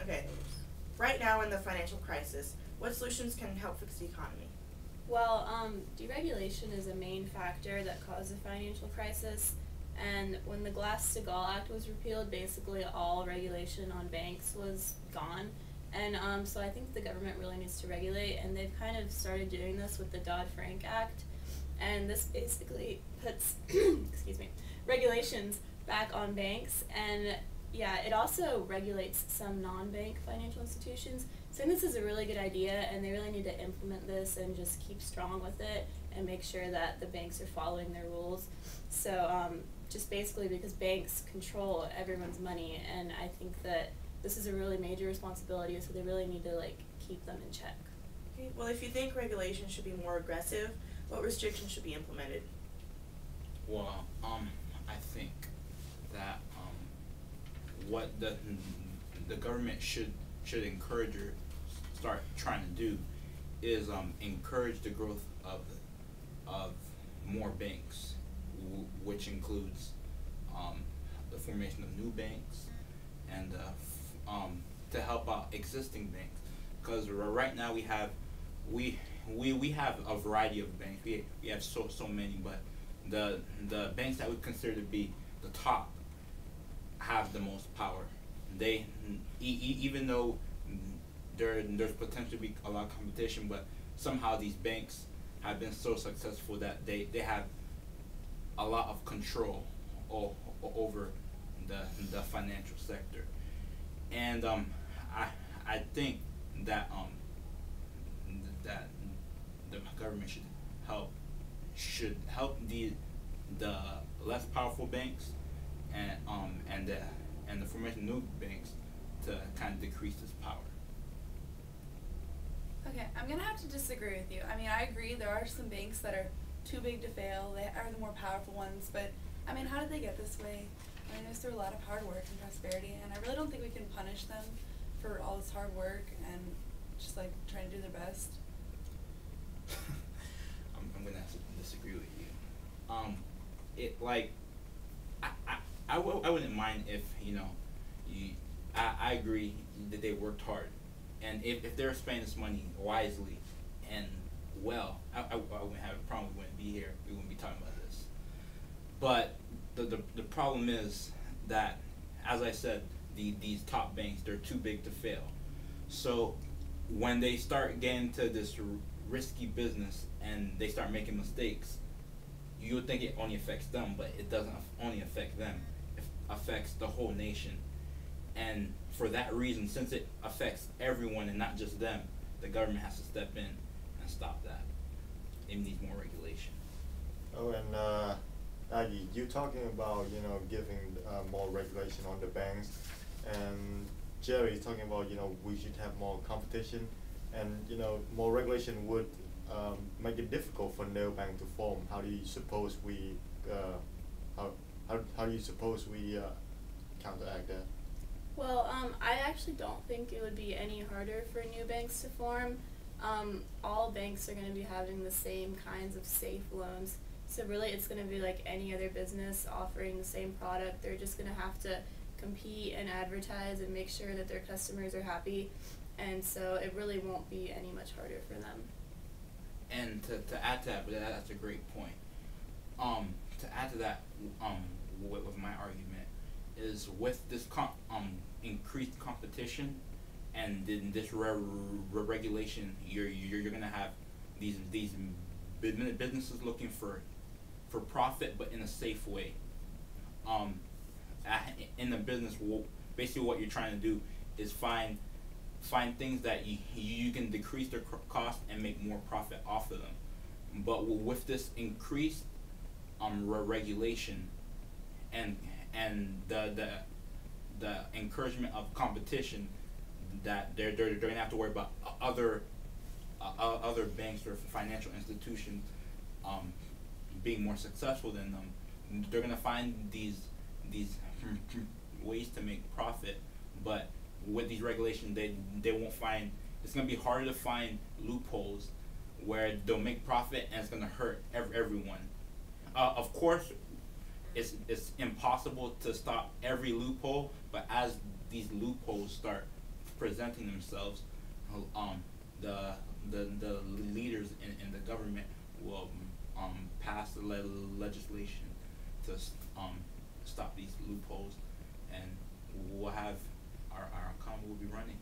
Okay, right now in the financial crisis, what solutions can help fix the economy? Well, deregulation is a main factor that caused the financial crisis. And when the Glass-Steagall Act was repealed, basically all regulation on banks was gone. And so I think the government really needs to regulate, and they've kind of started doing this with the Dodd-Frank Act. And this basically puts, excuse me, regulations back on banks. And yeah, it also regulates some non-bank financial institutions. So I think this is a really good idea, and they really need to implement this and just keep strong with it and make sure that the banks are following their rules. So just basically because banks control everyone's money, and I think that this is a really major responsibility, so they really need to keep them in check. Okay, well, if you think regulation should be more aggressive, what restrictions should be implemented? Well, I think that what the government should encourage or start trying to do is encourage the growth of more banks, which includes the formation of new banks and to help out existing banks. Because right now we have a variety of banks. We have so many, but the banks that we consider to be the top have the most power. They even though there's potentially be a lot of competition, but somehow these banks have been so successful that they have a lot of control over the financial sector. And I think that that the government should help the less powerful banks and the formation of new banks to kind of decrease this power. Okay, I'm gonna have to disagree with you. I mean, I agree there are some banks that are too big to fail. They are the more powerful ones, but I mean, how did they get this way? I mean, it was through a lot of hard work and prosperity, and I really don't think we can punish them for all this hard work and just trying to do their best. I'm gonna have to disagree with you. It I wouldn't mind if I agree that they worked hard, and if they're spending this money wisely and well, I wouldn't have a problem. We wouldn't be here. We wouldn't be talking about this. But the problem is that, as I said, these top banks, they're too big to fail. So when they start getting to this risky business and they start making mistakes, you would think it only affects them, but it doesn't only affect them. It affects the whole nation. And for that reason, since it affects everyone and not just them, the government has to step in and stop that. It needs more regulation. Oh, and you talking about giving more regulation on the banks, and Jerry is talking about we should have more competition, and more regulation would make it difficult for no bank to form. How do you suppose we how do you suppose we counteract that? Well, I actually don't think it would be any harder for new banks to form. All banks are going to be having the same kinds of safe loans. So really it's going to be like any other business offering the same product. They're just going to have to compete and advertise and make sure that their customers are happy. And so it really won't be any much harder for them. And to add to that, but that's a great point. To add to that, with my argument is with this increased competition and then this regulation, you're gonna have these businesses looking for profit, but in a safe way. In the business, basically what you're trying to do is find things that you can decrease their cost and make more profit off of them. But with this increased regulation and the encouragement of competition, that they're gonna have to worry about other banks or financial institutions being more successful than them. They're gonna find these ways to make profit, but with these regulations, they won't find. It's gonna be harder to find loopholes where they'll make profit and it's gonna hurt everyone. Of course, it's impossible to stop every loophole, but as these loopholes start presenting themselves, the leaders in the government will pass the legislation to stop these loopholes, and we'll have our economy will be running.